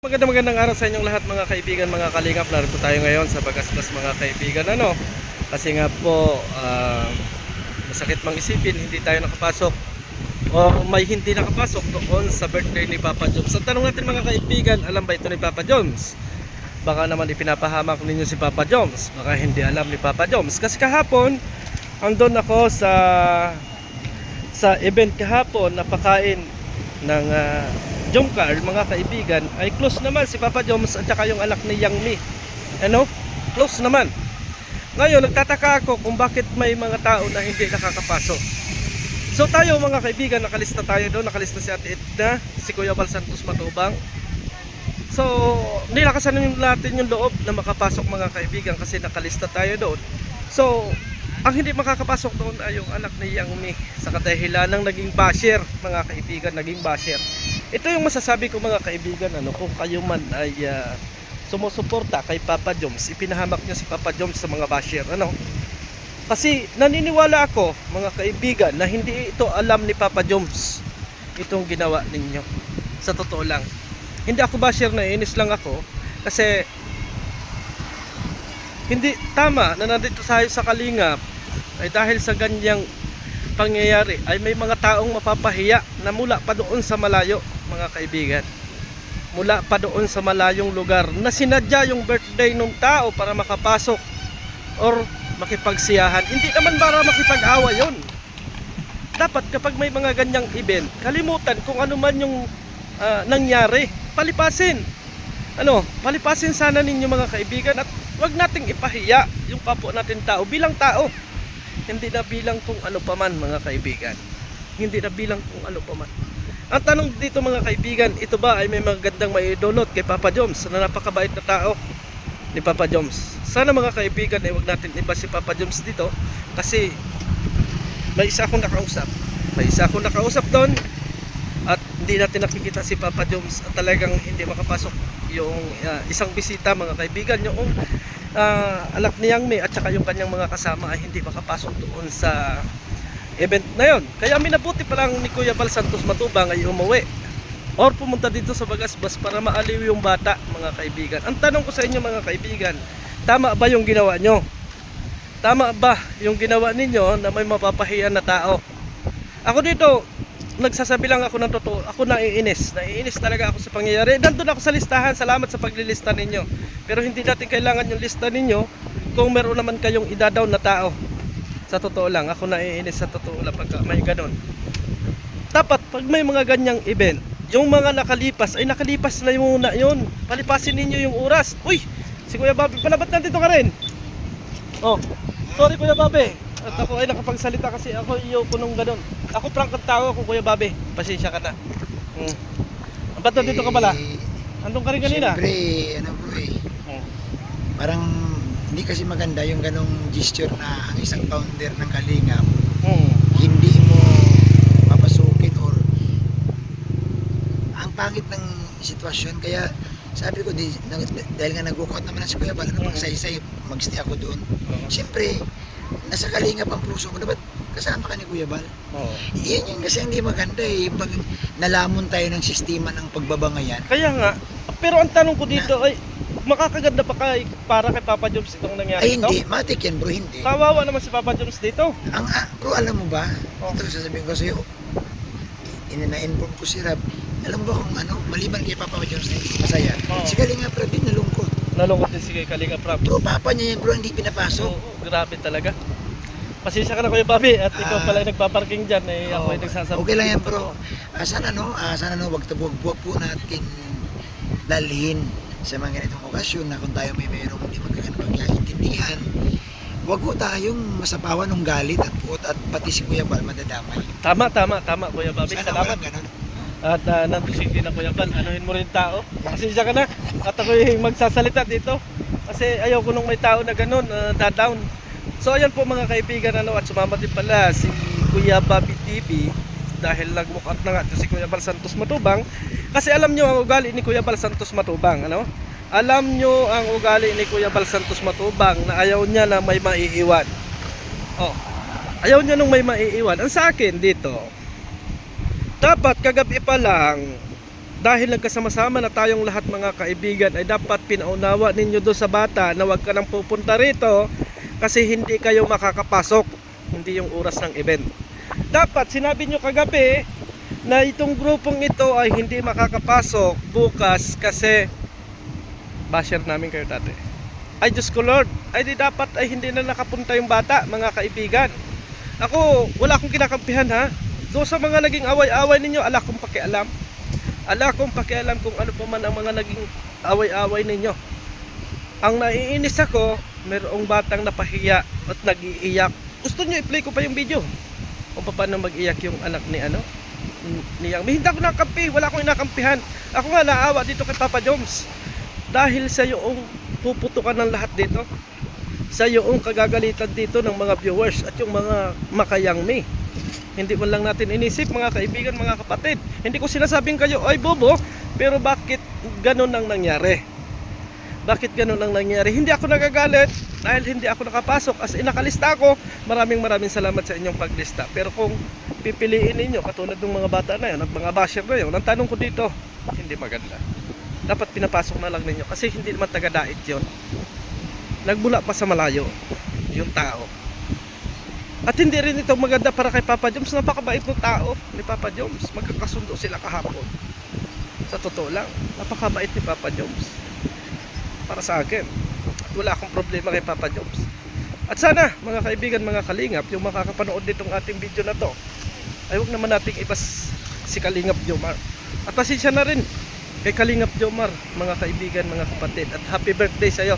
Magandang araw sa inyong lahat mga kaibigan, mga kalingap. Narito tayo ngayon sa Bagasbas mga kaibigan. Kasi nga po masakit mang isipin, hindi tayo nakapasok o may hindi nakapasok doon sa birthday ni Papa Joms. Ang tanong natin mga kaibigan, alam ba ito ni Papa Joms? Baka naman ipinapahamak ninyo si Papa Joms, baka hindi alam ni Papa Joms. Kasi kahapon andun ako sa event kahapon, napakain ng Jomcar mga kaibigan. Ay close naman si Papa Joms at saka yung anak ni Yang Mi. Close naman. Ngayon nagtataka ako kung bakit may mga tao na hindi nakakapasok. So tayo mga kaibigan, nakalista tayo doon. Nakalista si Ate Edna, si Kuya Bal Santos Matubang. So nilakasan natin yung loob na makapasok mga kaibigan kasi nakalista tayo doon. So ang hindi makakapasok doon ay yung anak ni Yang Mi, sa kadahilan ng naging basher mga kaibigan, naging basher. Ito yung masasabi ko mga kaibigan, kung kayo man ay sumusuporta kay Papa Joms, ipinahamak nyo si Papa Joms sa mga basher. Kasi naniniwala ako mga kaibigan na hindi ito alam ni Papa Joms itong ginawa ninyo. Sa totoo lang, hindi ako basher, na inis lang ako kasi hindi tama na nandito tayo sa Kalingap ay dahil sa ganyang pangyayari ay may mga taong mapapahiya na mula pa doon sa malayo mga kaibigan, mula pa doon sa malayong lugar na sinadya yung birthday ng tao para makapasok or makipagsiyahan. Hindi naman para makipag-away yun. Dapat kapag may mga ganyang event, kalimutan kung ano man yung nangyari, palipasin. Palipasin sana ninyo mga kaibigan at wag nating ipahiya yung kapwa natin tao bilang tao. Hindi na bilang kung ano paman mga kaibigan. Hindi na bilang kung ano paman. Ang tanong dito mga kaibigan, ito ba ay may magandang maidulot kay Papa Joms na napakabait na tao ni Papa Joms? Sana mga kaibigan ay wag natin iba si Papa Joms dito kasi may isa akong nakausap. May isa akong nakausap doon at hindi natin nakikita si Papa Joms at talagang hindi makapasok yung isang bisita mga kaibigan, yung anak ni Yang Mi at saka yung kanyang mga kasama ay hindi makapasok doon sa event na yon. Kaya minabuti pa lang ni Kuya Bal Santos Matubang ay umuwi or pumunta dito sa Bagasbas para maaliw yung bata mga kaibigan. Ang tanong ko sa inyo mga kaibigan, tama ba yung ginawa nyo? Tama ba yung ginawa ninyo na may mapapahiyan na tao? Ako dito nagsasabi lang ako ng totoo. Ako naiinis talaga ako sa pangyayari. Nandun ako sa listahan, salamat sa paglilista ninyo, pero hindi natin kailangan yung lista ninyo kung meron naman kayong idadaw na tao. Sa totoo lang, ako naiinis sa totoo lang pagka may ganon. Dapat pag may mga ganyang event, yung mga nakalipas ay nakalipas na muna yun. Palipasin ninyo yung oras. Uy, si Kuya Bobby pala, ba't nandito ka rin? Oh, sorry Kuya Bobby, at ako ay nakapagsalita kasi ako ko nung ganon. Ako prank ang tao ko Kuya Bobby, pasensya ka na. Ba't nandito ka pala? Andun ka rin kanina? Siyempre, parang hindi kasi maganda yung ganong gesture na ang isang founder ng Kalingap hindi mo papasukin or ang pangit ng sitwasyon. Kaya sabi ko, dahil nga nag-walkout naman si Kuya Bal, pang saysay, mag-stay ako doon. Siyempre, nasa Kalingap ang puso mo, dapat kasama ka ni Kuya Bal. Yan yung kasi hindi maganda pag nalamon tayo ng sistema ng pagbabangayan. Kaya nga, pero ang tanong ko dito ay makakaganda pa para kay Papa Joms itong nangyari ito? Hindi, matik yan bro, hindi. Kawawa naman si Papa Joms dito. Bro, alam mo ba, ito sasabihin ko sa'yo, na-inform ko si Rab, alam mo ba kung maliban kay Papa Joms na hindi masaya, si Kalingap Rab din nalungkot. Nalungkot din si Kalingap Rab. Bro, papa niya yan bro, hindi pinapasok. Grabe talaga. Pasensya ka na Kuya Bobby at ikaw pala nagpaparking dyan, ako ay nagsasabi. Okay lang yan bro. Sana wag po natin lalhin sa mga ganitong okasyon na kung tayo may mayroong hindi magkakaintindihan, wag po tayong masapawan ng galit at pati si Kuya Bal madadamay. Tama Kuya Bobby, Sana salamat. ganun. At nandusing din na Kuya Bal, anuhin mo rin tao. Pasensya ka na at ako'y magsasalita dito kasi ayaw ko nung may tao na ganun, da-down. So ayan po mga kaibigan, at sumama din pala si Kuya Bobby TV dahil nag-walkout na nga si Kuya Bal Santos Matubang. Kasi alam nyo ang ugali ni Kuya Bal Santos Matubang, Alam nyo ang ugali ni Kuya Bal Santos Matubang na ayaw niya na may maiiwan. Ayaw niya nung may maiiwan. Ang sa akin dito, dapat kagabi pa lang dahil nagkasama-sama na tayong lahat mga kaibigan, ay dapat pinaunawa ninyo doon sa bata na wag ka nang pupunta rito kasi hindi kayo makakapasok, hindi yung oras ng event. Dapat sinabi nyo kagabi na itong grupong ito ay hindi makakapasok bukas kasi basher namin kayo dati. Ay Diyos ko Lord, ay di dapat ay hindi na nakapunta yung bata mga kaibigan. Ako, wala akong kinakampihan ha. Doon sa mga naging away-away ninyo, ala kong pakialam. Ala kong pakialam kung ano pa man ang mga naging away-away ninyo. Ang naiinis ako, mayroong batang napahiya at nag-iiyak. Gusto nyo i-play ko pa yung video kung paano mag-iyak yung anak ni ni Yang. Hindi ako nakampi, wala akong inakampihan. Ako nga naawa dito kay Papa Joms. Dahil sa yung puputukan ng lahat dito. Sa yung kagagalitan dito ng mga viewers at yung mga makayangmi. Hindi man lang natin inisip mga kaibigan, mga kapatid. Hindi ko sinasabing kayo ay bobo, pero bakit ganun ang nangyari? Bakit ganun ang nangyari? Hindi ako nagagalit dahil hindi ako nakapasok. As in nakalista ako, maraming salamat sa inyong paglista. Pero kung pipiliin ninyo katulad ng mga bata na yun at mga basher na yun, ang tanong ko dito, hindi maganda. Dapat pinapasok na lang ninyo kasi hindi naman taga-dait yun. Nagmula pa sa malayo yung tao. At hindi rin ito maganda para kay Papa Joms. Napakabait ng tao ni Papa Joms. Magkakasundo sila kahapon. Sa totoo lang, napakabait ni Papa Joms para sa akin. At wala akong problema kay Papa Joms. At sana mga kaibigan, mga kalingap, yung makakapanood nitong ating video na to, ay huwag naman nating ibas si Kalingap Jomar. At pasensya na rin kay Kalingap Jomar, mga kaibigan, mga kapatid. At happy birthday sa'yo.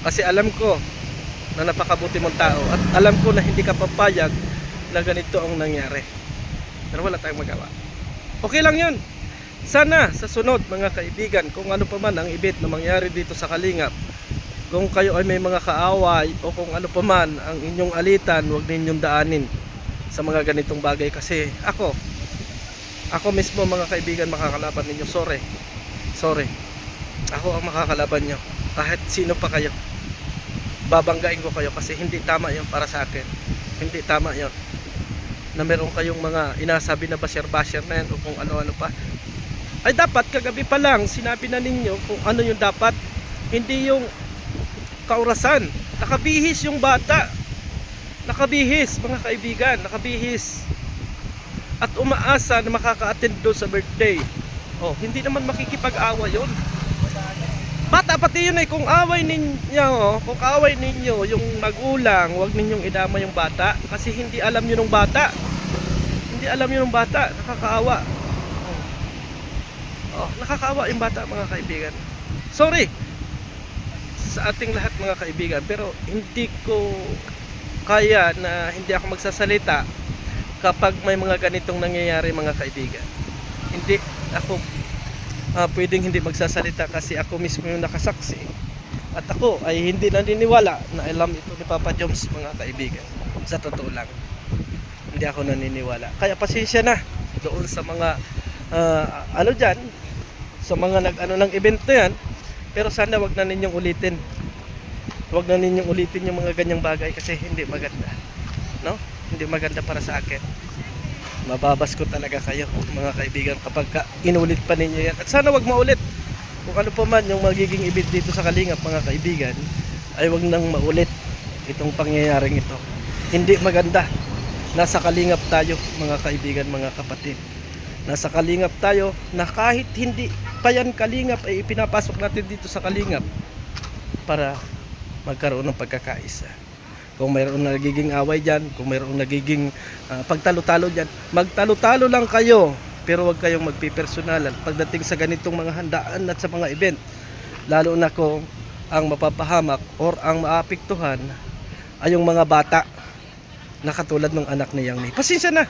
Kasi alam ko na napakabuti mong tao at alam ko na hindi ka papayag na ganito ang nangyari. Pero wala tayong magawa. Okay lang yun. Sana sa sunod mga kaibigan, kung ano pa man ang event na mangyari dito sa Kalingap, kung kayo ay may mga kaaway o kung ano pa man ang inyong alitan, huwag ninyong daanin sa mga ganitong bagay. Kasi ako mismo mga kaibigan, makakalaban ninyo. Sorry. Ako ang makakalaban nyo. Kahit sino pa kayo, babanggain ko kayo kasi hindi tama yon para sa akin. Hindi tama yon na meron kayong mga inasabi na basher na yan o kung ano-ano pa. Ay dapat kagabi pa lang sinabi na ninyo kung ano yung dapat, hindi yung kaurasan. Nakabihis yung bata, nakabihis mga kaibigan, nakabihis at umaasa na makaka-attend doon sa birthday. Oh, hindi naman makikipag-awa yon. Bata pati yun kung away ninyo, kung away ninyo yung magulang, huwag ninyong idama yung bata kasi hindi alam nyo ng bata. Hindi alam nyo ng bata, nakakaawa. Nakakaawa yung bata mga kaibigan. Sorry sa ating lahat mga kaibigan, pero hindi ko kaya na hindi ako magsasalita kapag may mga ganitong nangyayari mga kaibigan. Hindi ako pwedeng hindi magsasalita kasi ako mismo yung nakasaksi at ako ay hindi naniniwala na alam ito ni Papa Joms mga kaibigan. Sa totoo lang, hindi ako naniniwala. Kaya pasensya na doon sa mga ano dyan, sa mga nag-ano ng event na yan. Pero sana wag na ninyong ulitin. Wag na ninyong ulitin yung mga ganyang bagay kasi hindi maganda, no? Hindi maganda para sa akin. Mababas ko talaga kayo mga kaibigan kapag inulit pa ninyo yan. At sana wag maulit. Kung ano pa man yung magiging event dito sa Kalingap mga kaibigan, ay wag nang maulit itong pangyayaring ito. Hindi maganda. Nasa Kalingap tayo mga kaibigan, mga kapatid. Nasa Kalingap tayo na kahit hindi pa yan Kalingap ay ipinapasok natin dito sa Kalingap para magkaroon ng pagkakaisa. Kung mayroong nagiging away dyan, kung mayroong nagiging pagtalo-talo dyan, magtalo-talo lang kayo, pero wag kayong magpipersonalan pagdating sa ganitong mga handaan at sa mga event. Lalo na kung ang mapapahamak or ang maapektuhan ay yung mga bata na katulad ng anak ni Yang May. Pasensya na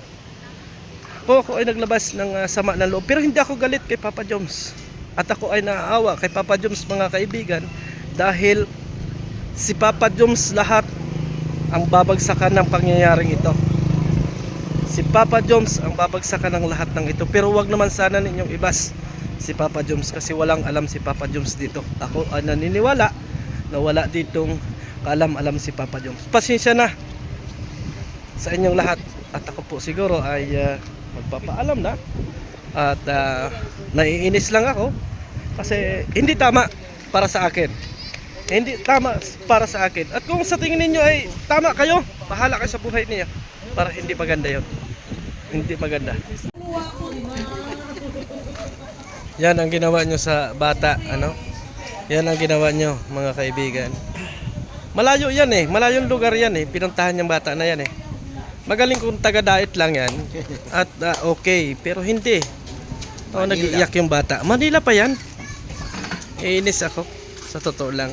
po ako ay naglabas ng sama ng loob, pero hindi ako galit kay Papa Joms at ako ay naaawa kay Papa Joms mga kaibigan dahil si Papa Joms lahat ang babagsakan ng pangyayaring ito. Si Papa Joms ang babagsakan ng lahat ng ito. Pero wag naman sana ninyong ibas si Papa Joms kasi walang alam si Papa Joms dito. Ako ay naniniwala na wala ditong kaalam-alam si Papa Joms. Pasensya na sa inyong lahat at ako po siguro ay magpapaalam na at naiinis lang ako kasi hindi tama para sa akin. Hindi tama para sa akin. At kung sa tingin ninyo ay tama kayo, bahala kayo sa buhay niya. Para hindi maganda yun. Hindi maganda. Yan ang ginawa nyo sa bata, ano? Yan ang ginawa nyo, mga kaibigan. Malayo yan eh, malayong lugar yan eh. Pinuntahan yung bata na yan eh. Magaling kung taga-diet lang yan. At okay, pero hindi. Oh, nag-iiyak yung bata. Manila pa yan. Iinis ako. Sa totoo lang.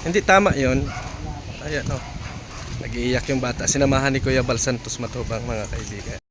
Hindi tama yon. Ayan oh. Nag-iiyak yung bata. Sinamahan ni Kuya Bal Santos Matubang, mga kaibigan.